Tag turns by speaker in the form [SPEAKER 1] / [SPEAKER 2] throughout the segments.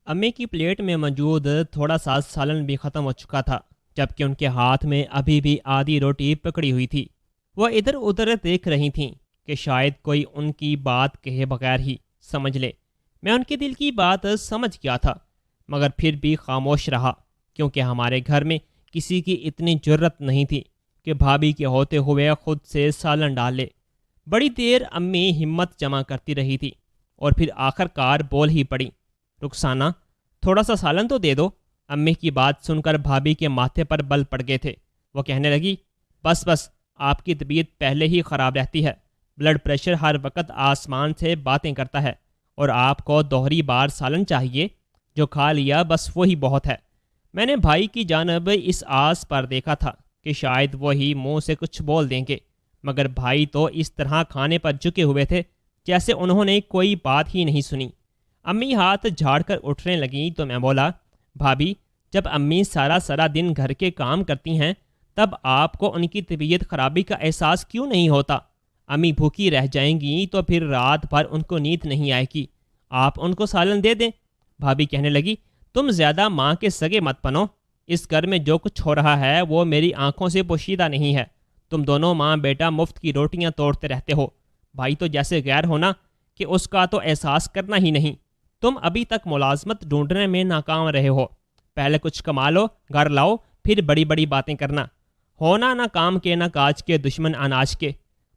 [SPEAKER 1] امی کی پلیٹ میں موجود تھوڑا سا سالن بھی ختم ہو چکا تھا، جبکہ ان کے ہاتھ میں ابھی بھی آدھی روٹی پکڑی ہوئی تھی۔ وہ ادھر ادھر دیکھ رہی تھیں کہ شاید کوئی ان کی بات کہے بغیر ہی سمجھ لے۔ میں ان کے دل کی بات سمجھ گیا تھا، مگر پھر بھی خاموش رہا، کیونکہ ہمارے گھر میں کسی کی اتنی جرت نہیں تھی کہ بھابھی کے ہوتے ہوئے خود سے سالن ڈال لے۔ بڑی دیر امی ہمت جمع کرتی رہی تھی اور پھر آخر کار بول ہی پڑی، رخسانہ تھوڑا سا سالن تو دے دو۔ امی کی بات سن کر بھابھی کے ماتھے پر بل پڑ گئے تھے۔ وہ کہنے لگی، بس بس، آپ کی طبیعت پہلے ہی خراب رہتی ہے، بلڈ پریشر ہر وقت آسمان سے باتیں کرتا ہے، اور آپ کو دوہری بار سالن چاہیے؟ جو کھا لیا بس وہی بہت ہے۔ میں نے بھائی کی جانب اس آس پر دیکھا تھا کہ شاید وہی منہ سے کچھ بول دیں گے، مگر بھائی تو اس طرح کھانے پر جھکے ہوئے تھے جیسے انہوں نے کوئی بات ہی نہیں سنی۔ امی ہاتھ جھاڑ کر اٹھنے لگیں تو میں بولا، بھابھی، جب امی سارا دن گھر کے کام کرتی ہیں تب آپ کو ان کی طبیعت خرابی کا احساس کیوں نہیں ہوتا؟ امی بھوکی رہ جائیں گی تو پھر رات بھر ان کو نیند نہیں آئے گی، آپ ان کو سالن دے دیں۔ بھابھی کہنے لگی، تم زیادہ ماں کے سگے مت بنو، اس گھر میں جو کچھ ہو رہا ہے وہ میری آنکھوں سے پوشیدہ نہیں ہے۔ تم دونوں ماں بیٹا مفت کی روٹیاں توڑتے رہتے ہو۔ بھائی تو جیسے غیر ہونا کہ اس کا تو احساس کرنا ہی نہیں۔ تم ابھی تک ملازمت ڈھونڈنے میں ناکام رہے ہو، پہلے کچھ کما لو، گھر لاؤ، پھر بڑی بڑی باتیں کرنا۔ ہونا نہ کام کے نہ کاج کے، دشمن اناج کے۔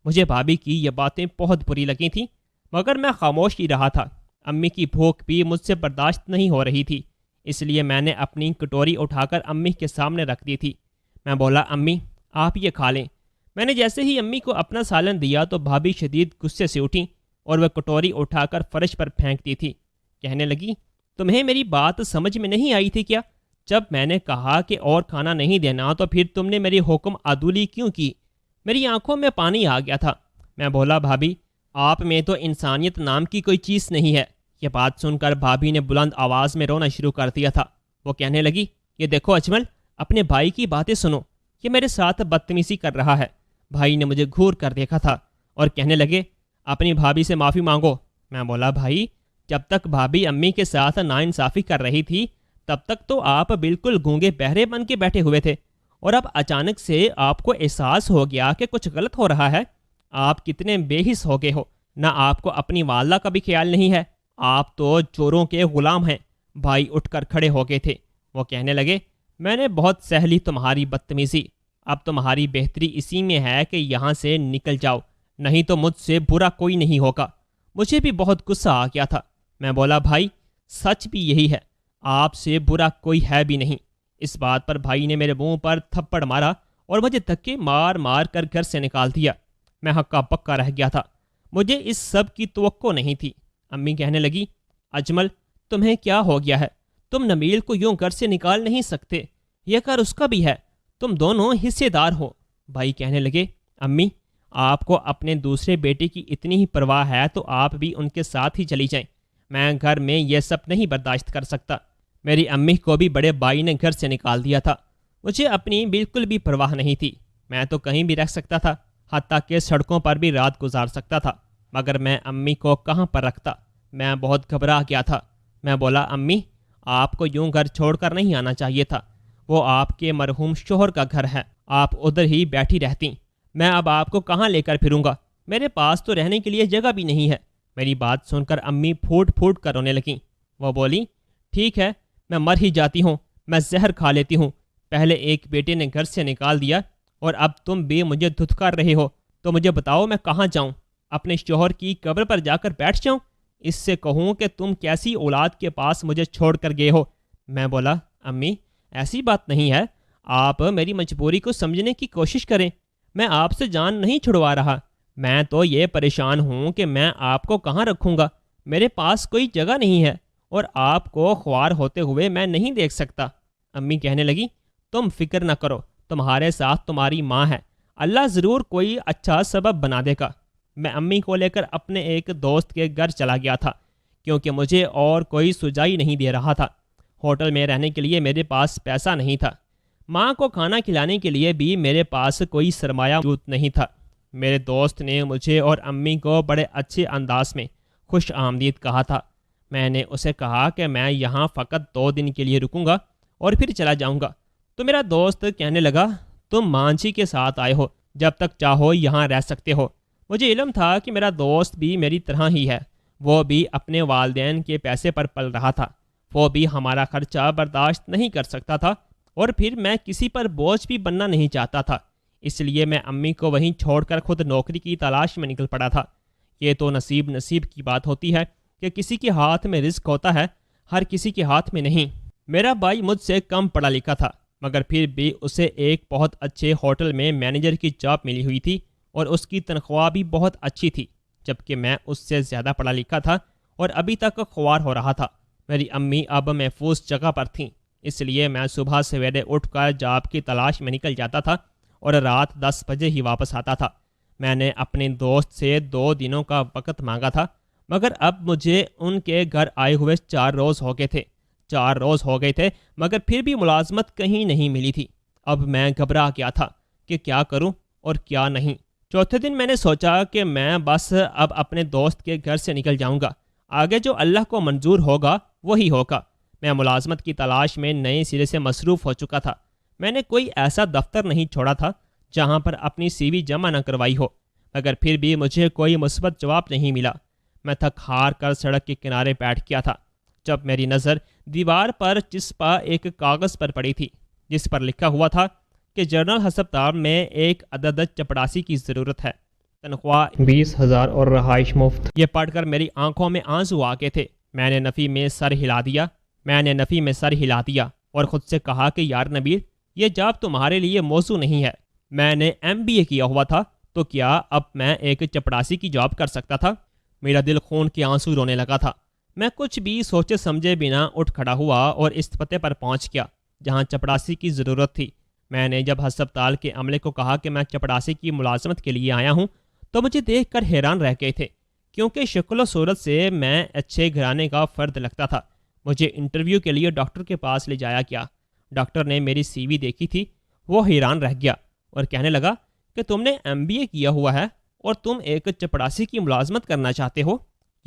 [SPEAKER 1] مجھے بھابھی کی یہ باتیں بہت بری لگی تھیں، مگر میں خاموش ہی رہا تھا۔ امی کی بھوک بھی مجھ سے برداشت نہیں ہو رہی تھی، اس لیے میں نے اپنی کٹوری اٹھا کر امی کے سامنے رکھ دی تھی۔ میں بولا، امی آپ یہ کھا لیں۔ میں نے جیسے ہی امی کو اپنا سالن دیا تو بھابھی شدید غصے سے اٹھیں اور وہ کٹوری اٹھا کر فرش پر پھینک دی تھی۔ کہنے لگی، تمہیں میری بات سمجھ میں نہیں آئی تھی کیا؟ جب میں نے کہا کہ اور کھانا نہیں دینا تو پھر تم نے میری حکم عدولی کیوں کی؟ میری آنکھوں میں پانی آ گیا تھا۔ میں بولا، بھابھی آپ میں تو انسانیت نام کی کوئی چیز نہیں ہے۔ یہ بات سن کر بھابھی نے بلند آواز میں رونا شروع کر دیا تھا۔ وہ کہنے لگی، یہ دیکھو اجمل، اپنے بھائی کی باتیں سنو، یہ میرے ساتھ بدتمیزی کر رہا ہے۔ بھائی نے مجھے گھور کر دیکھا تھا اور کہنے لگے، اپنی بھابھی سے معافی مانگو۔ میں بولا، بھائی جب تک بھابھی امی کے ساتھ ناانصافی کر رہی تھی تب تک تو آپ بالکل گونگے بہرے بن کے بیٹھے ہوئے تھے، اور اب اچانک سے آپ کو احساس ہو گیا کہ کچھ غلط ہو رہا ہے۔ آپ کتنے بے حس ہو گئے ہو، نہ آپ کو اپنی والدہ کا بھی خیال نہیں ہے، آپ تو چوروں کے غلام ہیں۔ بھائی اٹھ کر کھڑے ہو گئے تھے۔ وہ کہنے لگے، میں نے بہت سہ لی تمہاری بدتمیزی، اب تمہاری بہتری اسی میں ہے کہ یہاں سے نکل جاؤ، نہیں تو مجھ سے برا کوئی نہیں ہوگا۔ مجھے بھی بہت غصہ آ گیا تھا۔ میں بولا، بھائی سچ بھی یہی ہے، آپ سے برا کوئی ہے بھی نہیں۔ اس بات پر بھائی نے میرے منہ پر تھپڑ مارا اور مجھے دھکے مار مار کر گھر سے نکال دیا۔ میں ہکا پکا رہ گیا تھا، مجھے اس سب کی توقع نہیں تھی۔ امی کہنے لگی، اجمل تمہیں کیا ہو گیا ہے؟ تم نبیل کو یوں گھر سے نکال نہیں سکتے، یہ گھر اس کا بھی ہے، تم دونوں حصے دار ہو۔ بھائی کہنے لگے، امی آپ کو اپنے دوسرے بیٹے کی اتنی ہی پرواہ ہے تو آپ بھی ان کے ساتھ ہی چلی جائیں، میں گھر میں یہ سب نہیں برداشت کر سکتا۔ میری امی کو بھی بڑے بھائی نے گھر سے نکال دیا تھا، مجھے اپنی بالکل بھی پرواہ نہیں تھی، میں تو کہیں بھی رہ سکتا تھا، حتیٰ کہ سڑکوں پر بھی رات گزار سکتا تھا، مگر میں امی کو کہاں پر رکھتا؟ میں بہت گھبرا گیا تھا۔ میں بولا، امی آپ کو یوں گھر چھوڑ کر نہیں آنا چاہیے تھا، وہ آپ کے مرحوم شوہر کا گھر ہے، آپ ادھر ہی بیٹھی رہتی، میں اب آپ کو کہاں لے کر پھروں گا؟ میرے پاس تو رہنے کے لیے جگہ بھی نہیں ہے۔ میری بات سن کر امی پھوٹ پھوٹ کر رونے لگیں۔ وہ بولی، ٹھیک ہے میں مر ہی جاتی ہوں، میں زہر کھا لیتی ہوں، پہلے ایک بیٹے نے گھر سے نکال دیا اور اب تم بھی مجھے دھتکار رہے ہو، تو مجھے بتاؤ میں کہاں جاؤں؟ اپنے شوہر کی قبر پر جا کر بیٹھ جاؤں؟ اس سے کہوں کہ تم کیسی اولاد کے پاس مجھے چھوڑ کر گئے ہو؟ میں بولا، امی ایسی بات نہیں ہے، آپ میری مجبوری کو سمجھنے کی کوشش کریں، میں آپ سے جان نہیں چھڑوا رہا، میں تو یہ پریشان ہوں کہ میں آپ کو کہاں رکھوں گا، میرے پاس کوئی جگہ نہیں ہے اور آپ کو خوار ہوتے ہوئے میں نہیں دیکھ سکتا۔ امی کہنے لگی، تم فکر نہ کرو، تمہارے ساتھ تمہاری ماں ہے، اللہ ضرور کوئی اچھا سبب بنا دے گا۔ میں امی کو لے کر اپنے ایک دوست کے گھر چلا گیا تھا، کیونکہ مجھے اور کوئی سجائی نہیں دے رہا تھا۔ ہوٹل میں رہنے کے لیے میرے پاس پیسہ نہیں تھا، ماں کو کھانا کھلانے کے لیے بھی میرے پاس کوئی سرمایہ موجود نہیں تھا۔ میرے دوست نے مجھے اور امی کو بڑے اچھے انداز میں خوش آمدید کہا تھا۔ میں نے اسے کہا کہ میں یہاں فقط 2 دن کے لیے رکوں گا اور پھر چلا جاؤں گا۔ تو میرا دوست کہنے لگا، تم مانجھی کے ساتھ آئے ہو، جب تک چاہو یہاں رہ سکتے ہو۔ مجھے علم تھا کہ میرا دوست بھی میری طرح ہی ہے، وہ بھی اپنے والدین کے پیسے پر پل رہا تھا، وہ بھی ہمارا خرچہ برداشت نہیں کر سکتا تھا، اور پھر میں کسی پر بوجھ بھی بننا نہیں چاہتا تھا، اس لیے میں امی کو وہیں چھوڑ کر خود نوکری کی تلاش میں نکل پڑا تھا۔ یہ تو نصیب کی بات ہوتی ہے کہ کسی کے ہاتھ میں رزق ہوتا ہے، ہر کسی کے ہاتھ میں نہیں۔ میرا بھائی مجھ سے کم پڑھا لکھا تھا، مگر پھر بھی اسے ایک بہت اچھے ہوٹل میں مینیجر کی جاب ملی ہوئی تھی اور اس کی تنخواہ بھی بہت اچھی تھی، جبکہ میں اس سے زیادہ پڑھا لکھا تھا اور ابھی تک خوار ہو رہا تھا۔ میری امی اب محفوظ جگہ پر تھیں، اس لیے میں صبح سویرے اٹھ کر جاب کی تلاش میں نکل جاتا تھا اور رات 10 بجے ہی واپس آتا تھا۔ میں نے اپنے دوست سے 2 دنوں کا وقت مانگا تھا، مگر اب مجھے ان کے گھر آئے ہوئے 4 روز ہو گئے تھے۔ 4 روز ہو گئے تھے مگر پھر بھی ملازمت کہیں نہیں ملی تھی۔ اب میں گھبرا گیا تھا کہ کیا کروں اور کیا نہیں۔ چوتھے دن میں نے سوچا کہ میں بس اب اپنے دوست کے گھر سے نکل جاؤں گا، آگے جو اللہ کو منظور ہوگا وہی ہوگا۔ میں ملازمت کی تلاش میں نئے سرے سے مصروف ہو چکا تھا۔ میں نے کوئی ایسا دفتر نہیں چھوڑا تھا جہاں پر اپنی سی وی جمع نہ کروائی ہو، مگر پھر بھی مجھے کوئی مثبت جواب نہیں ملا۔ میں تھک ہار کر سڑک کے کنارے بیٹھ گیا تھا جب میری نظر دیوار پر چسپا ایک کاغذ پر پڑی تھی، جس پر لکھا ہوا تھا کہ جنرل ہسپتال میں ایک عدد چپڑاسی کی ضرورت ہے، تنخواہ 20,000 اور رہائش مفت۔ یہ پڑھ کر میری آنکھوں میں آنسو آ گئے تھے۔ میں نے نفی میں سر ہلا دیا اور خود سے کہا کہ یار نبیل، یہ جاب تمہارے لیے موزوں نہیں ہے۔ میں نے MBA کیا ہوا تھا، تو کیا اب میں ایک چپڑاسی کی جاب کر سکتا تھا؟ میرا دل خون کے آنسو رونے لگا تھا۔ میں کچھ بھی سوچے سمجھے بنا اٹھ کھڑا ہوا اور اس پتے پر پہنچ گیا جہاں چپڑاسی کی ضرورت تھی۔ میں نے جب ہسپتال کے عملے کو کہا کہ میں چپڑاسی کی ملازمت کے لیے آیا ہوں، تو مجھے دیکھ کر حیران رہ گئے تھے، کیونکہ شکل و صورت سے میں اچھے گھرانے کا فرد لگتا تھا۔ مجھے انٹرویو کے لیے ڈاکٹر کے پاس لے جایا گیا۔ ڈاکٹر نے میری سی وی دیکھی تھی، وہ حیران رہ گیا اور کہنے لگا کہ تم نے MBA کیا ہوا ہے اور تم ایک چپڑاسی کی ملازمت کرنا چاہتے ہو؟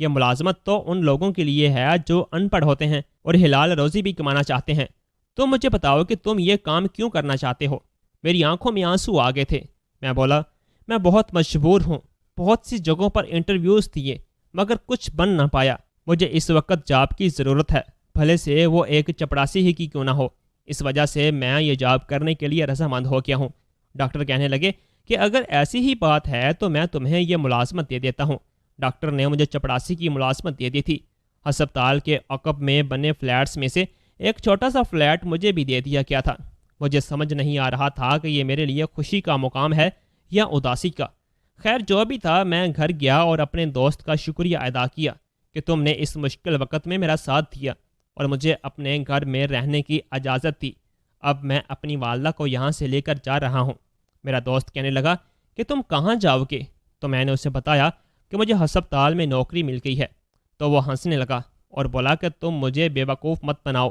[SPEAKER 1] یہ ملازمت تو ان لوگوں کے لیے ہے جو ان پڑھ ہوتے ہیں اور حلال روزی بھی کمانا چاہتے ہیں۔ تم مجھے بتاؤ کہ تم یہ کام کیوں کرنا چاہتے ہو؟ میری آنکھوں میں آنسو آ گئے تھے۔ میں بولا، میں بہت مجبور ہوں، بہت سی جگہوں پر انٹرویوز دیے مگر کچھ بن نہ پایا۔ مجھے اس وقت جاب کی ضرورت ہے، بھلے سے وہ ایک چپڑاسی ہی کی کیوں نہ ہو، اس وجہ سے میں یہ جاب کرنے کے لیے رضامند ہو گیا ہوں۔ ڈاکٹر کہنے لگے کہ اگر ایسی ہی بات ہے تو میں تمہیں یہ ملازمت دے دیتا ہوں۔ ڈاکٹر نے مجھے چپڑاسی کی ملازمت دے دی تھی۔ ہسپتال کے عقب میں بنے فلیٹس میں سے ایک چھوٹا سا فلیٹ مجھے بھی دے دیا گیا تھا۔ مجھے سمجھ نہیں آ رہا تھا کہ یہ میرے لیے خوشی کا مقام ہے یا اداسی کا۔ خیر جو بھی تھا، میں گھر گیا اور اپنے دوست کا شکریہ ادا کیا کہ تم نے اس مشکل وقت میں میرا ساتھ دیا اور مجھے اپنے گھر میں رہنے کی اجازت دی۔ اب میں اپنی والدہ کو یہاں سے لے کر جا رہا ہوں۔ میرا دوست کہنے لگا کہ تم کہاں جاؤ گے؟ تو میں نے اسے بتایا کہ مجھے ہسپتال میں نوکری مل گئی ہے۔ تو وہ ہنسنے لگا اور بولا کہ تم مجھے بے وقوف مت بناؤ،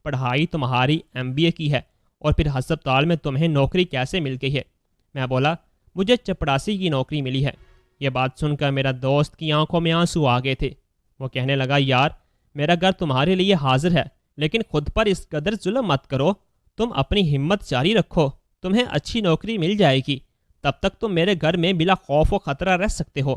[SPEAKER 1] پڑھائی تمہاری MBA کی ہے اور پھر ہسپتال میں تمہیں نوکری کیسے مل گئی ہے؟ میں بولا، مجھے چپڑاسی کی نوکری ملی ہے۔ یہ بات سن کر میرا دوست کی آنکھوں میں آنسو آ گئے تھے۔ وہ کہنے لگا، یار میرا گھر تمہارے لیے حاضر ہے، لیکن خود پر اس قدر ظلم مت کرو، تم اپنی ہمت جاری رکھو، تمہیں اچھی نوکری مل جائے گی، تب تک تم میرے گھر میں بلا خوف و خطرہ رہ سکتے ہو۔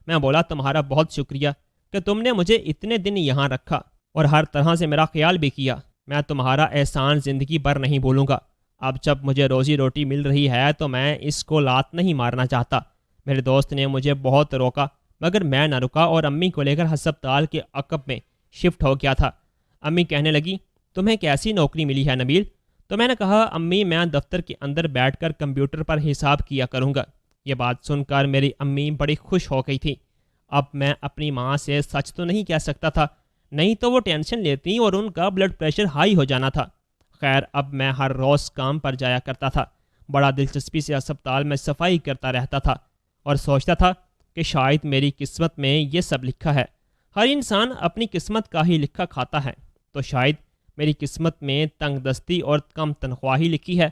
[SPEAKER 1] میں بولا، تمہارا بہت شکریہ کہ تم نے مجھے اتنے دن یہاں رکھا اور ہر طرح سے میرا خیال بھی کیا۔ میں تمہارا احسان زندگی بھر نہیں بھولوں گا۔ اب جب مجھے روزی روٹی مل رہی ہے تو میں اس کو لات نہیں مارنا چاہتا۔ میرے دوست نے مجھے بہت روکا مگر میں نہ رکا اور امی کو لے کر ہسپتال کے عقب میں شفٹ ہو گیا تھا۔ امی کہنے لگی، تمہیں کیسی نوکری ملی ہے نبیل؟ تو میں نے کہا، امی میں دفتر کے اندر بیٹھ کر کمپیوٹر پر حساب کیا کروں گا۔ یہ بات سن کر میری امی بڑی خوش ہو گئی تھی۔ اب میں اپنی ماں سے سچ تو نہیں کہہ سکتا تھا، نہیں تو وہ ٹینشن لیتی اور ان کا بلڈ پریشر ہائی ہو جانا تھا۔ خیر اب میں ہر روز کام پر جایا کرتا تھا، بڑا دلچسپی سے اسپتال میں صفائی کرتا رہتا تھا اور سوچتا تھا کہ شاید میری قسمت میں یہ سب لکھا ہے۔ ہر انسان اپنی قسمت کا ہی لکھا کھاتا ہے، تو شاید میری قسمت میں تنگ دستی اور کم تنخواہی لکھی ہے۔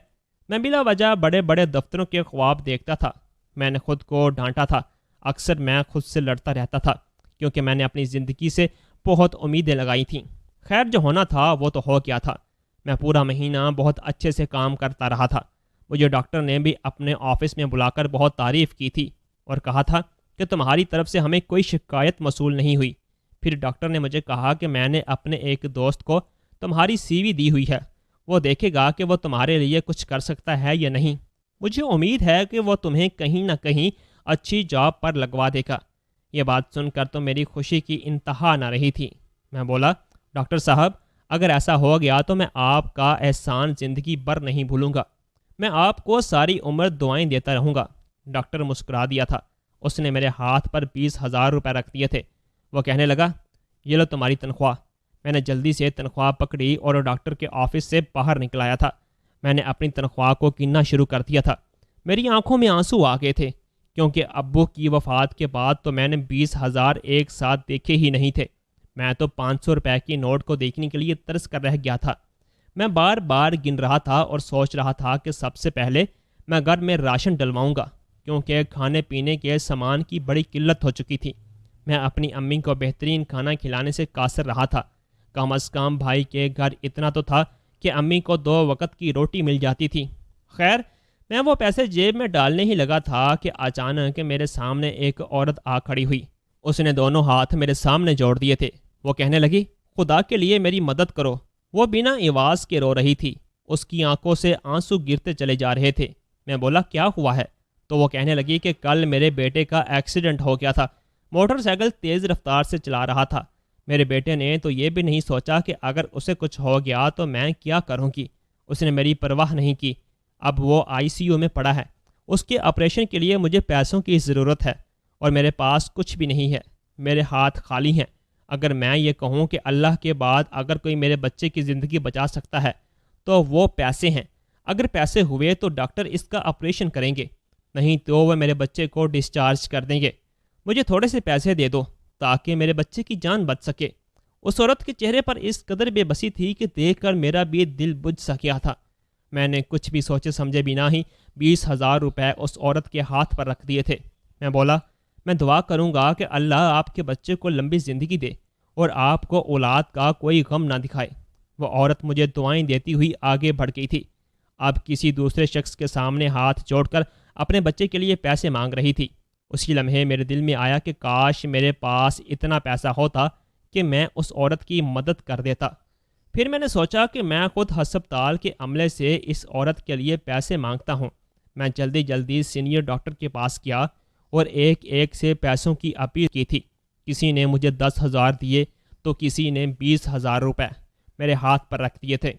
[SPEAKER 1] میں بلا وجہ بڑے بڑے دفتروں کے خواب دیکھتا تھا۔ میں نے خود کو ڈانٹا تھا، اکثر میں خود سے لڑتا رہتا تھا کیونکہ میں نے اپنی زندگی سے بہت امیدیں لگائی تھیں۔ خیر جو ہونا تھا وہ تو ہو گیا تھا۔ میں پورا مہینہ بہت اچھے سے کام کرتا رہا تھا۔ مجھے ڈاکٹر نے بھی اپنے آفس میں بلا کر بہت تعریف کی تھی اور کہا تھا کہ تمہاری طرف سے ہمیں کوئی شکایت موصول نہیں ہوئی۔ پھر ڈاکٹر نے مجھے کہا کہ میں نے اپنے ایک دوست کو تمہاری سی وی دی ہوئی ہے، وہ دیکھے گا کہ وہ تمہارے لیے کچھ کر سکتا ہے یا نہیں۔ مجھے امید ہے کہ وہ تمہیں کہیں نہ کہیں اچھی جاب پر لگوا دے گا۔ یہ بات سن کر تو میری خوشی کی انتہا نہ رہی تھی۔ میں بولا، ڈاکٹر صاحب اگر ایسا ہو گیا تو میں آپ کا احسان زندگی بھر نہیں بھولوں گا، میں آپ کو ساری عمر دعائیں دیتا رہوں گا۔ ڈاکٹر مسکرا دیا تھا۔ اس نے میرے ہاتھ پر 20,000 روپے رکھ دیے تھے۔ وہ کہنے لگا، یہ لو تمہاری تنخواہ۔ میں نے جلدی سے تنخواہ پکڑی اور ڈاکٹر کے آفس سے باہر نکل آیا تھا۔ میں نے اپنی تنخواہ کو گننا شروع کر دیا تھا۔ میری آنکھوں میں آنسو آ گئے تھے، کیونکہ ابو کی وفات کے بعد تو میں نے 20,000 ایک ساتھ دیکھے ہی نہیں تھے۔ میں تو 500 روپے کی نوٹ کو دیکھنے کے لیے ترس کر رہ گیا تھا۔ میں بار بار گن رہا تھا اور سوچ رہا تھا کہ سب سے پہلے میں گھر میں راشن ڈلواؤں گا، کیونکہ کھانے پینے کے سامان کی بڑی قلت ہو چکی تھی۔ میں اپنی امی کو بہترین کھانا کھلانے سے قاصر رہا تھا۔ کم از کم بھائی کے گھر اتنا تو تھا کہ امی کو 2 وقت کی روٹی مل جاتی تھی۔ خیر میں وہ پیسے جیب میں ڈالنے ہی لگا تھا کہ اچانک میرے سامنے ایک عورت آ کھڑی ہوئی۔ اس نے دونوں ہاتھ میرے سامنے جوڑ دیے تھے۔ وہ کہنے لگی، خدا کے لیے میری مدد کرو۔ وہ بنا آواز کے رو رہی تھی۔ اس کی آنکھوں سے آنسو گرتے چلے جا رہے تھے۔ میں بولا، کیا ہوا ہے؟ تو وہ کہنے لگی کہ کل میرے بیٹے کا ایکسیڈنٹ ہو گیا تھا۔ موٹر سائیکل تیز رفتار سے چلا رہا تھا۔ میرے بیٹے نے تو یہ بھی نہیں سوچا کہ اگر اسے کچھ ہو گیا تو میں کیا کروں گی۔ اس نے میری پرواہ نہیں کی۔ اب وہ ICU میں پڑا ہے۔ اس کے آپریشن کے لیے مجھے پیسوں کی ضرورت ہے اور میرے پاس کچھ بھی نہیں ہے۔ میرے ہاتھ خالی ہیں۔ اگر میں یہ کہوں کہ اللہ کے بعد اگر کوئی میرے بچے کی زندگی بچا سکتا ہے تو وہ پیسے ہیں۔ اگر پیسے ہوئے تو ڈاکٹر اس کا آپریشن کریں گے، نہیں تو وہ میرے بچے کو ڈسچارج کر دیں گے۔ مجھے تھوڑے سے پیسے دے دو تاکہ میرے بچے کی جان بچ سکے۔ اس عورت کے چہرے پر اس قدر بے بسی تھی کہ دیکھ کر میرا بھی دل بجھ سا گیا تھا۔ میں نے کچھ بھی سوچے سمجھے بنا ہی 20,000 روپے اس عورت کے ہاتھ پر رکھ دیے تھے۔ میں بولا، میں دعا کروں گا کہ اللہ آپ کے بچے کو لمبی زندگی دے اور آپ کو اولاد کا کوئی غم نہ دکھائے۔ وہ عورت مجھے دعائیں دیتی ہوئی آگے بڑھ گئی تھی۔ اب کسی دوسرے شخص کے سامنے ہاتھ جوڑ کر اپنے بچے کے لیے پیسے مانگ رہی تھی۔ اسی لمحے میرے دل میں آیا کہ کاش میرے پاس اتنا پیسہ ہوتا کہ میں اس عورت کی مدد کر دیتا۔ پھر میں نے سوچا کہ میں خود ہسپتال کے عملے سے اس عورت کے لیے پیسے مانگتا ہوں۔ میں جلدی سینئر ڈاکٹر کے پاس گیا اور ایک سے پیسوں کی اپیل کی تھی۔ کسی نے مجھے 10,000 دیے تو کسی نے 20,000 روپے میرے ہاتھ پر رکھ دیے تھے۔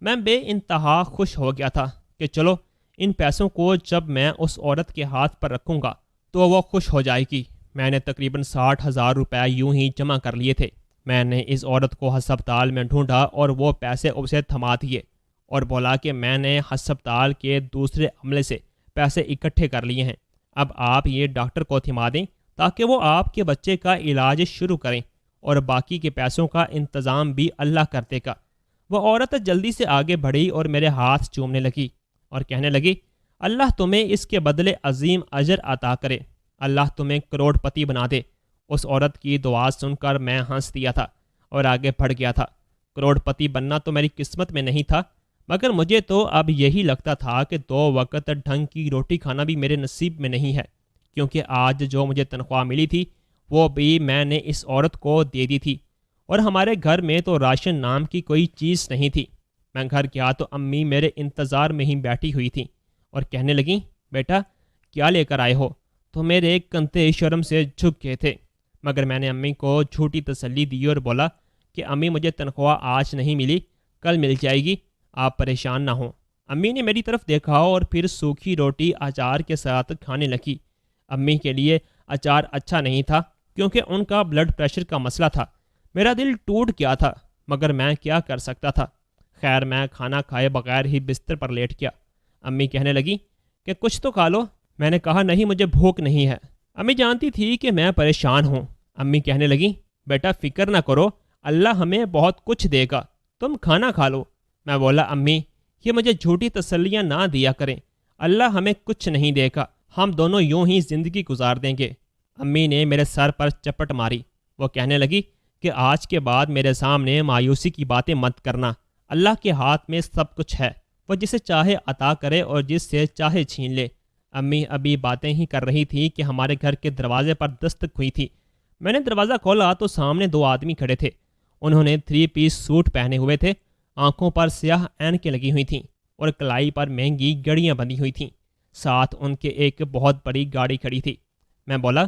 [SPEAKER 1] میں بے انتہا خوش ہو گیا تھا کہ چلو ان پیسوں کو جب میں اس عورت کے ہاتھ پر رکھوں گا تو وہ خوش ہو جائے گی۔ میں نے تقریباً 60,000 روپے یوں ہی جمع کر لیے تھے۔ میں نے اس عورت کو ہسپتال میں ڈھونڈا اور وہ پیسے اسے تھما دیے اور بولا کہ میں نے ہسپتال کے دوسرے عملے سے پیسے اکٹھے کر لیے ہیں، اب آپ یہ ڈاکٹر کو تھما دیں تاکہ وہ آپ کے بچے کا علاج شروع کریں اور باقی کے پیسوں کا انتظام بھی اللہ کر دے گا۔ وہ عورت جلدی سے آگے بڑھی اور میرے ہاتھ چومنے لگی اور کہنے لگی، اللہ تمہیں اس کے بدلے عظیم اجر عطا کرے، اللہ تمہیں کروڑ پتی بنا دے۔ اس عورت کی دعا سن کر میں ہنس دیا تھا اور آگے بڑھ گیا تھا۔ کروڑ پتی بننا تو میری قسمت میں نہیں تھا، مگر مجھے تو اب یہی لگتا تھا کہ 2 وقت ڈھنگ کی روٹی کھانا بھی میرے نصیب میں نہیں ہے، کیونکہ آج جو مجھے تنخواہ ملی تھی وہ بھی میں نے اس عورت کو دے دی تھی اور ہمارے گھر میں تو راشن نام کی کوئی چیز نہیں تھی۔ میں گھر گیا تو امی میرے انتظار میں ہی بیٹھی ہوئی تھیں اور کہنے لگیں، بیٹا کیا لے کر آئے ہو؟ تو میرے کنتے شرم سے جھک گئے تھے، مگر میں نے امی کو جھوٹی تسلی دی اور بولا کہ امی مجھے تنخواہ آج نہیں ملی، کل مل جائے گی، آپ پریشان نہ ہوں۔ امی نے میری طرف دیکھا اور پھر سوکھی روٹی اچار کے ساتھ کھانے لگی۔ امی کے لیے اچار اچھا نہیں تھا کیونکہ ان کا بلڈ پریشر کا مسئلہ تھا۔ میرا دل ٹوٹ گیا تھا، مگر میں کیا کر سکتا تھا۔ خیر میں کھانا کھائے بغیر ہی بستر پر لیٹ گیا۔ امی کہنے لگی کہ کچھ تو کھا لو۔ میں نے کہا نہیں، مجھے بھوک نہیں ہے۔ امی جانتی تھی کہ میں پریشان ہوں۔ امی کہنے لگیں، بیٹا فکر نہ کرو، اللہ ہمیں بہت کچھ دے گا، تم کھانا کھا لو۔ میں بولا، امی یہ مجھے جھوٹی تسلیاں نہ دیا کریں، اللہ ہمیں کچھ نہیں دے گا، ہم دونوں یوں ہی زندگی گزار دیں گے۔ امی نے میرے سر پر چپٹ ماری۔ وہ کہنے لگی کہ آج کے بعد میرے سامنے مایوسی کی باتیں مت کرنا۔ اللہ کے ہاتھ میں سب کچھ ہے، وہ جسے چاہے عطا کرے اور جس سے چاہے چھین لے۔ امی ابھی باتیں ہی کر رہی تھی کہ ہمارے گھر کے دروازے پر دستک ہوئی تھی۔ میں نے دروازہ کھولا تو سامنے 2 آدمی کھڑے تھے۔ انہوں نے 3 پیس سوٹ پہنے ہوئے تھے، آنکھوں پر سیاہ اینکیں لگی ہوئی تھیں اور کلائی پر مہنگی گڑیاں بندھی ہوئی تھیں۔ ساتھ ان کے ایک بہت بڑی گاڑی کھڑی تھی۔ میں بولا،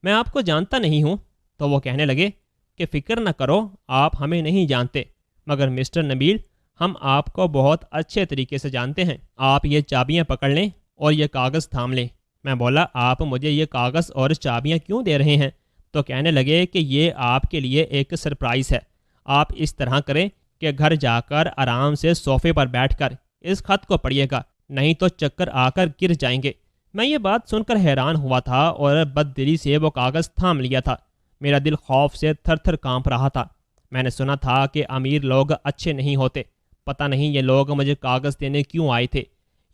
[SPEAKER 1] میں آپ کو جانتا نہیں ہوں۔ تو وہ کہنے لگے کہ فکر نہ کرو، آپ ہمیں نہیں جانتے، مگر مسٹر نبیل ہم آپ کو بہت اچھے طریقے سے جانتے ہیں۔ آپ یہ چابیاں پکڑ لیں اور یہ کاغذ تھام لیں۔ میں بولا، آپ مجھے یہ کاغذ اور چابیاں کیوں دے رہے ہیں؟ تو کہنے لگے کہ یہ آپ کے لیے ایک سرپرائز ہے۔ آپ اس طرح کریں کہ گھر جا کر آرام سے صوفے پر بیٹھ کر اس خط کو پڑھیے گا، نہیں تو چکر آ کر گر جائیں گے۔ میں یہ بات سن کر حیران ہوا تھا اور بد دلی سے وہ کاغذ تھام لیا تھا۔ میرا دل خوف سے تھر تھر کانپ رہا تھا۔ میں نے سنا تھا کہ امیر لوگ اچھے نہیں ہوتے۔ پتہ نہیں یہ لوگ مجھے کاغذ دینے کیوں آئے تھے،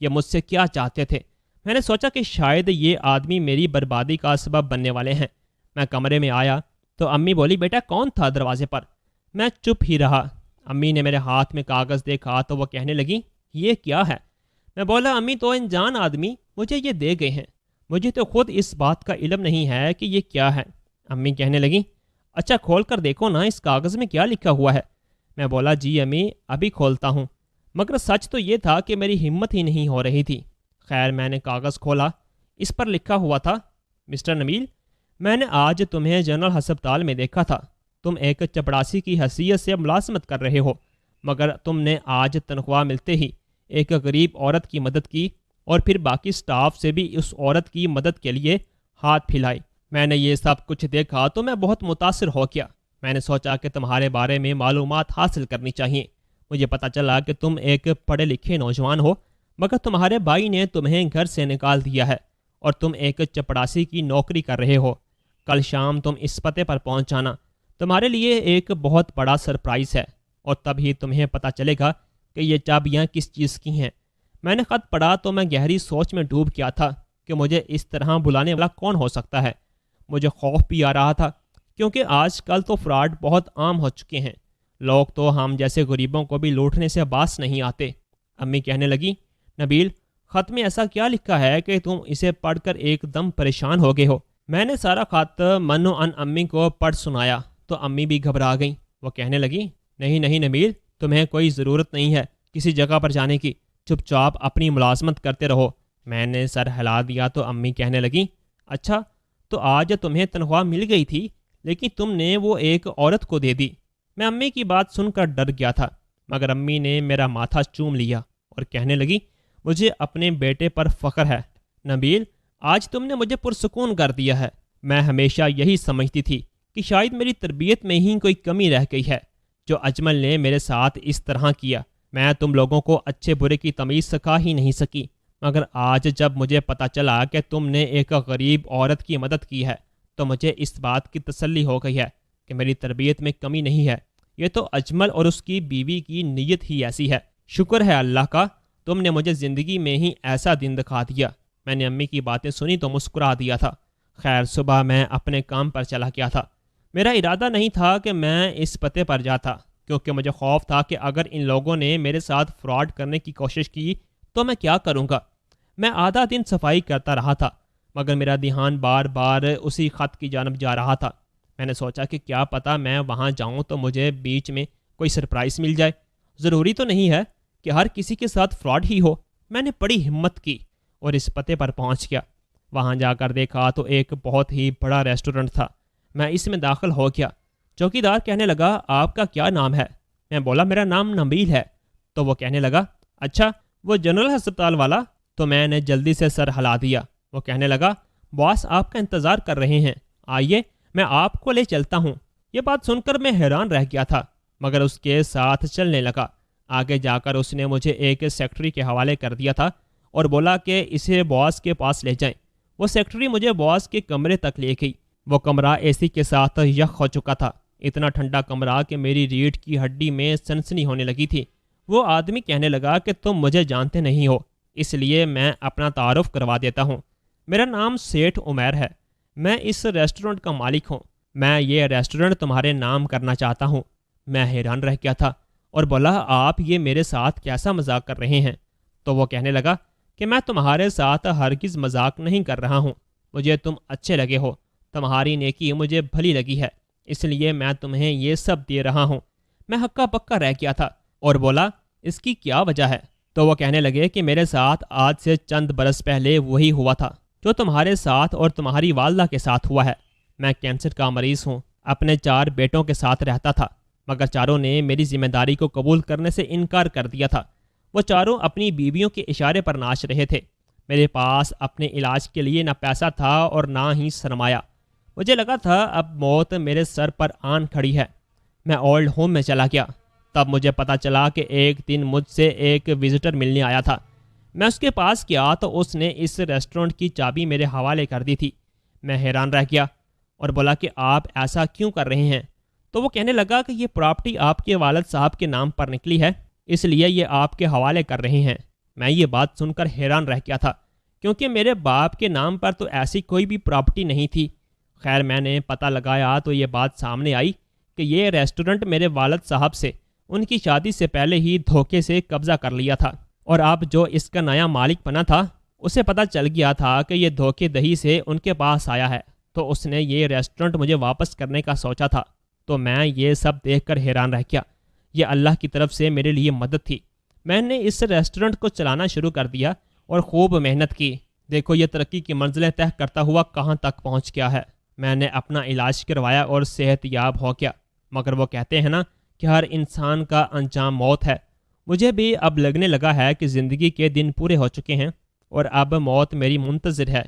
[SPEAKER 1] یہ مجھ سے کیا چاہتے تھے۔ میں نے سوچا کہ شاید یہ آدمی میری بربادی کا سبب بننے والے ہیں۔ میں کمرے میں آیا تو امی بولی، بیٹا کون تھا دروازے پر؟ میں چپ ہی رہا۔ امی نے میرے ہاتھ میں کاغذ دیکھا تو وہ کہنے لگی، یہ کیا ہے؟ میں بولا، امی تو انجان آدمی مجھے یہ دے گئے ہیں، مجھے تو خود اس بات کا علم نہیں ہے کہ یہ کیا ہے۔ امی کہنے لگی، اچھا کھول کر دیکھو نا، اس کاغذ میں کیا لکھا ہوا ہے؟ میں بولا، جی امی ابھی کھولتا ہوں، مگر سچ تو یہ تھا کہ میری ہمت ہی نہیں ہو رہی تھی۔ خیر میں نے کاغذ کھولا، اس پر لکھا ہوا تھا، مسٹر نبیل میں نے آج تمہیں جنرل ہسپتال میں دیکھا تھا۔ تم ایک چپڑاسی کی حیثیت سے ملازمت کر رہے ہو، مگر تم نے آج تنخواہ ملتے ہی ایک غریب عورت کی مدد کی اور پھر باقی سٹاف سے بھی اس عورت کی مدد کے لیے ہاتھ پھیلائے۔ میں نے یہ سب کچھ دیکھا تو میں بہت متاثر ہو گیا۔ میں نے سوچا کہ تمہارے بارے میں معلومات حاصل کرنی چاہیے۔ مجھے پتہ چلا کہ تم ایک پڑھے لکھے نوجوان ہو، مگر تمہارے بھائی نے تمہیں گھر سے نکال دیا ہے اور تم ایک چپڑاسی کی نوکری کر رہے ہو۔ کل شام تم اس پتے پر پہنچ جانا، تمہارے لیے ایک بہت بڑا سرپرائز ہے، اور تب ہی تمہیں پتہ چلے گا کہ یہ چابیاں کس چیز کی ہیں۔ میں نے خط پڑھا تو میں گہری سوچ میں ڈوب گیا تھا کہ مجھے اس طرح بلانے والا کون ہو سکتا ہے۔ مجھے خوف بھی آ رہا تھا، کیونکہ آج کل تو فراڈ بہت عام ہو چکے ہیں، لوگ تو ہم جیسے غریبوں کو بھی لوٹنے سے باز نہیں آتے۔ امی کہنے لگی، نبیل خط میں ایسا کیا لکھا ہے کہ تم اسے پڑھ کر ایک دم پریشان ہو گئے ہو؟ میں نے سارا خط من و ان امی کو پڑھ سنایا تو امی بھی گھبرا گئیں۔ وہ کہنے لگی، نہیں نہیں نبیل، تمہیں کوئی ضرورت نہیں ہے کسی جگہ پر جانے کی، چپ چاپ اپنی ملازمت کرتے رہو۔ میں نے سر ہلا دیا تو امی کہنے لگیں، اچھا تو آج تمہیں تنخواہ مل گئی تھی، لیکن تم نے وہ ایک عورت کو دے دی۔ میں امی کی بات سن کر ڈر گیا تھا، مگر امی نے میرا ماتھا چوم لیا اور کہنے لگی، مجھے اپنے بیٹے پر فخر ہے نبیل، آج تم نے مجھے پرسکون کر دیا ہے۔ میں ہمیشہ یہی سمجھتی تھی کہ شاید میری تربیت میں ہی کوئی کمی رہ گئی ہے، جو اجمل نے میرے ساتھ اس طرح کیا۔ میں تم لوگوں کو اچھے برے کی تمیز سکھا ہی نہیں سکی، مگر آج جب مجھے پتہ چلا کہ تم نے ایک غریب عورت کی مدد کی ہے تو مجھے اس بات کی تسلی ہو گئی ہے کہ میری تربیت میں کمی نہیں ہے۔ یہ تو اجمل اور اس کی بیوی کی نیت ہی ایسی ہے۔ شکر ہے اللہ کا، تم نے مجھے زندگی میں ہی ایسا دن دکھا دیا۔ میں نے امی کی باتیں سنی تو مسکرا دیا تھا۔ خیر صبح میں اپنے کام پر چلا گیا تھا۔ میرا ارادہ نہیں تھا کہ میں اس پتے پر جاتا، کیونکہ مجھے خوف تھا کہ اگر ان لوگوں نے میرے ساتھ فراڈ کرنے کی کوشش کی تو میں کیا کروں گا۔ میں آدھا دن صفائی کرتا رہا تھا، مگر میرا دھیان بار بار اسی خط کی جانب جا رہا تھا۔ میں نے سوچا کہ کیا پتہ میں وہاں جاؤں تو مجھے بیچ میں کوئی سرپرائز مل جائے، ضروری تو نہیں ہے کہ ہر کسی کے ساتھ فراڈ ہی ہو۔ میں نے بڑی ہمت کی اور اس پتے پر پہنچ گیا۔ وہاں جا کر دیکھا تو ایک بہت ہی بڑا ریسٹورنٹ تھا۔ میں اس میں داخل ہو گیا۔ چوکیدار کہنے لگا، آپ کا کیا نام ہے؟ میں بولا، میرا نام نبیل ہے۔ تو وہ کہنے لگا، اچھا وہ جنرل ہسپتال والا؟ تو میں نے جلدی سے سر ہلا دیا۔ وہ کہنے لگا، باس آپ کا انتظار کر رہے ہیں، آئیے میں آپ کو لے چلتا ہوں۔ یہ بات سن کر میں حیران رہ گیا تھا، مگر اس کے ساتھ چلنے لگا۔ آگے جا کر اس نے مجھے ایک سیکرٹری کے حوالے کر دیا تھا اور بولا کہ اسے باس کے پاس لے جائیں۔ وہ سیکرٹری مجھے باس کے کمرے تک لے گئی۔ وہ کمرہ اے سی کے ساتھ یخ ہو چکا تھا، اتنا ٹھنڈا کمرہ کہ میری ریڑھ کی ہڈی میں سنسنی ہونے لگی تھی۔ وہ آدمی کہنے لگا کہ تم مجھے جانتے نہیں ہو، اس لیے میں اپنا تعارف کروا دیتا ہوں۔ میرا نام سیٹھ عمیر ہے، میں اس ریسٹورنٹ کا مالک ہوں۔ میں یہ ریسٹورنٹ تمہارے نام کرنا چاہتا ہوں۔ میں حیران رہ گیا تھا اور بولا آپ یہ میرے ساتھ کیسا مذاق کر رہے ہیں؟ تو وہ کہنے لگا کہ میں تمہارے ساتھ ہرگز مذاق نہیں کر رہا ہوں، مجھے تم اچھے لگے ہو، تمہاری نیکی مجھے بھلی لگی ہے، اس لیے میں تمہیں یہ سب دے رہا ہوں۔ میں ہکا پکا رہ گیا تھا اور بولا اس کی کیا وجہ ہے؟ تو وہ کہنے لگے کہ میرے ساتھ آج سے چند برس پہلے وہی ہوا تھا جو تمہارے ساتھ اور تمہاری والدہ کے ساتھ ہوا ہے۔ میں کینسر کا مریض ہوں، اپنے 4 بیٹوں کے ساتھ رہتا تھا، مگر چاروں نے میری ذمہ داری کو قبول کرنے سے انکار کر دیا تھا۔ وہ چاروں اپنی بیویوں کے اشارے پر ناچ رہے تھے۔ میرے پاس اپنے علاج کے لیے نہ پیسہ تھا اور نہ ہی سرمایہ۔ مجھے لگا تھا اب موت میرے سر پر آن کھڑی ہے۔ میں اولڈ ہوم میں چلا گیا۔ تب مجھے پتا چلا کہ ایک دن مجھ سے ایک وزٹر ملنے آیا تھا۔ میں اس کے پاس گیا تو اس نے اس ریسٹورنٹ کی چابی میرے حوالے کر دی تھی۔ میں حیران رہ گیا اور بولا کہ آپ ایسا کیوں کر رہے ہیں؟ تو وہ کہنے لگا کہ یہ پراپرٹی آپ کے والد صاحب کے نام پر نکلی ہے، اس لیے یہ آپ کے حوالے کر رہے ہیں۔ میں یہ بات سن کر حیران رہ گیا تھا، کیونکہ میرے باپ کے نام پر تو ایسی کوئی بھی پراپرٹی نہیں تھی۔ خیر میں نے پتہ لگایا تو یہ بات سامنے آئی کہ یہ ریسٹورنٹ میرے والد صاحب سے ان کی شادی سے پہلے ہی دھوکے سے قبضہ کر لیا تھا، اور اب جو اس کا نیا مالک بنا تھا اسے پتہ چل گیا تھا کہ یہ دھوکے دہی سے ان کے پاس آیا ہے، تو اس نے یہ ریسٹورنٹ مجھے واپس کرنے کا سوچا تھا۔ تو میں یہ سب دیکھ کر حیران رہ گیا۔ یہ اللہ کی طرف سے میرے لیے مدد تھی۔ میں نے اس ریسٹورنٹ کو چلانا شروع کر دیا اور خوب محنت کی۔ دیکھو یہ ترقی کی منزلیں طے کرتا ہوا کہاں تک پہنچ گیا ہے۔ میں نے اپنا علاج کروایا اور صحت یاب ہو گیا، مگر وہ کہتے ہیں نا کہ ہر انسان کا انجام موت ہے۔ مجھے بھی اب لگنے لگا ہے کہ زندگی کے دن پورے ہو چکے ہیں اور اب موت میری منتظر ہے۔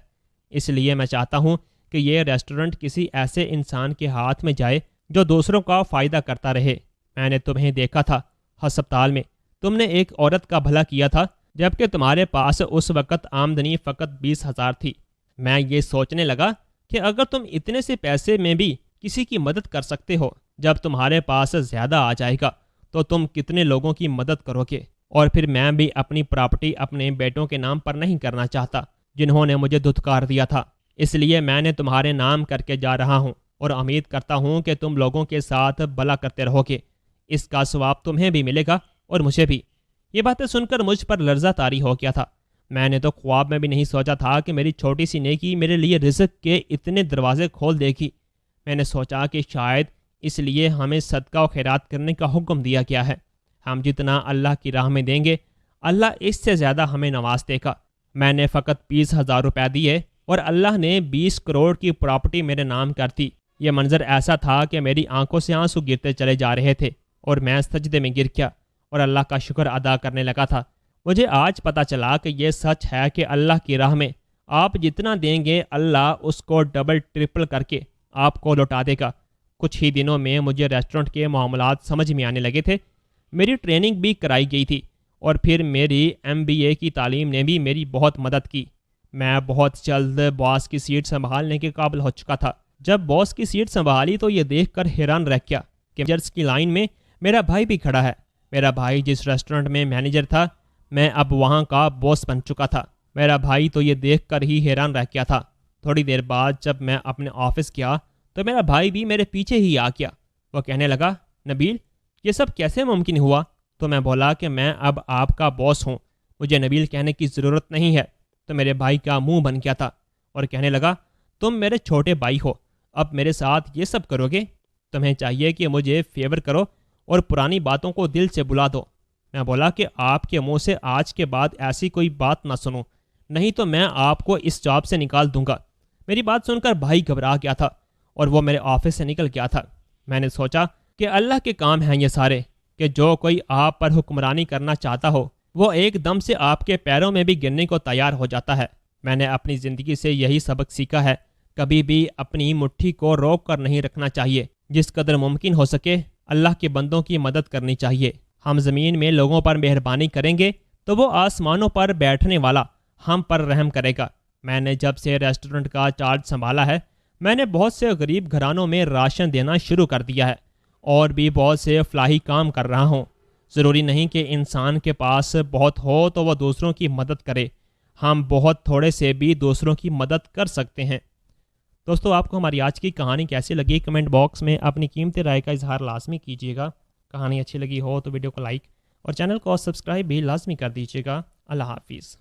[SPEAKER 1] اس لیے میں چاہتا ہوں کہ یہ ریسٹورنٹ کسی ایسے انسان کے ہاتھ میں جائے جو دوسروں کا فائدہ کرتا رہے۔ میں نے تمہیں دیکھا تھا ہسپتال میں، تم نے ایک عورت کا بھلا کیا تھا جبکہ تمہارے پاس اس وقت آمدنی فقط 20,000 تھی۔ میں یہ سوچنے لگا کہ اگر تم اتنے سے پیسے میں بھی کسی کی مدد کر سکتے ہو، جب تمہارے پاس زیادہ آ جائے گا تو تم کتنے لوگوں کی مدد کرو گے۔ اور پھر میں بھی اپنی پراپرٹی اپنے بیٹوں کے نام پر نہیں کرنا چاہتا جنہوں نے مجھے دھتکار دیا تھا، اس لیے میں نے تمہارے نام کر کے جا رہا ہوں اور امید کرتا ہوں کہ تم لوگوں کے ساتھ بھلا کرتے رہو گے۔ اس کا ثواب تمہیں بھی ملے گا اور مجھے بھی۔ یہ باتیں سن کر مجھ پر لرزہ طاری ہو گیا تھا۔ میں نے تو خواب میں بھی نہیں سوچا تھا کہ میری چھوٹی سی نیکی میرے لیے رزق کے اتنے دروازے کھول دے گی۔ میں نے سوچا کہ شاید اس لیے ہمیں صدقہ و خیرات کرنے کا حکم دیا گیا ہے۔ ہم جتنا اللہ کی راہ میں دیں گے، اللہ اس سے زیادہ ہمیں نواز دے گا۔ میں نے فقط 20,000 روپے دیے اور اللہ نے 20 کروڑ کی پراپرٹی میرے نام کر دی۔ یہ منظر ایسا تھا کہ میری آنکھوں سے آنسو گرتے چلے جا رہے تھے اور میں سجدے میں گر گیا اور اللہ کا شکر ادا کرنے لگا تھا۔ مجھے آج پتہ چلا کہ یہ سچ ہے کہ اللہ کی راہ میں آپ جتنا دیں گے اللہ اس کو ڈبل ٹرپل کر کے آپ کو لوٹا دے گا۔ کچھ ہی دنوں میں مجھے ریسٹورنٹ کے معاملات سمجھ میں آنے لگے تھے۔ میری ٹریننگ بھی کرائی گئی تھی اور پھر میری MBA کی تعلیم نے بھی میری بہت مدد کی۔ میں بہت جلد باس کی سیٹ سنبھالنے کے قابل ہو چکا تھا۔ جب باس کی سیٹ سنبھالی تو یہ دیکھ کر حیران رہ گیا کہ مینیجرز کی لائن میں میرا بھائی بھی کھڑا ہے۔ میرا بھائی جس ریسٹورنٹ میں مینیجر تھا، میں اب وہاں کا باس بن چکا تھا۔ میرا بھائی تو یہ دیکھ کر ہی حیران رہ گیا تھا۔ تھوڑی دیر بعد جب میں اپنے آفس گیا تو میرا بھائی بھی میرے پیچھے ہی آ گیا۔ وہ کہنے لگا نبیل یہ سب کیسے ممکن ہوا؟ تو میں بولا کہ میں اب آپ کا باس ہوں، مجھے نبیل کہنے کی ضرورت نہیں ہے۔ تو میرے بھائی کا منہ بن گیا تھا اور کہنے لگا تم میرے چھوٹے بھائی ہو، اب میرے ساتھ یہ سب کرو گے؟ تمہیں چاہیے کہ مجھے فیور کرو اور پرانی باتوں کو دل سے بلا دو۔ میں بولا کہ آپ کے منہ سے آج کے بعد ایسی کوئی بات نہ سنوں، نہیں تو میں آپ کو اس جاب سے نکال دوں گا۔ میری بات سن کر بھائی گھبرا گیا تھا اور وہ میرے آفس سے نکل گیا تھا۔ میں نے سوچا کہ اللہ کے کام ہیں یہ سارے، کہ جو کوئی آپ پر حکمرانی کرنا چاہتا ہو وہ ایک دم سے آپ کے پیروں میں بھی گرنے کو تیار ہو جاتا ہے۔ میں نے اپنی زندگی سے یہی سبق سیکھا ہے، کبھی بھی اپنی مٹھی کو روک کر نہیں رکھنا چاہیے۔ جس قدر ممکن ہو سکے اللہ کے بندوں کی مدد کرنی چاہیے۔ ہم زمین میں لوگوں پر مہربانی کریں گے تو وہ آسمانوں پر بیٹھنے والا ہم پر رحم کرے گا۔ میں نے جب سے ریسٹورنٹ کا چارج سنبھالا ہے، میں نے بہت سے غریب گھرانوں میں راشن دینا شروع کر دیا ہے اور بھی بہت سے فلاحی کام کر رہا ہوں۔ ضروری نہیں کہ انسان کے پاس بہت ہو تو وہ دوسروں کی مدد کرے، ہم بہت تھوڑے سے بھی دوسروں کی مدد کر سکتے ہیں۔ دوستو آپ کو ہماری آج کی کہانی کیسی لگی کمنٹ باکس میں اپنی قیمتی رائے کا اظہار لازمی کیجیے گا. کہانی اچھی لگی ہو تو ویڈیو کو لائک اور چینل کو سبسکرائب بھی لازمی کر دیجیے گا. اللہ حافظ.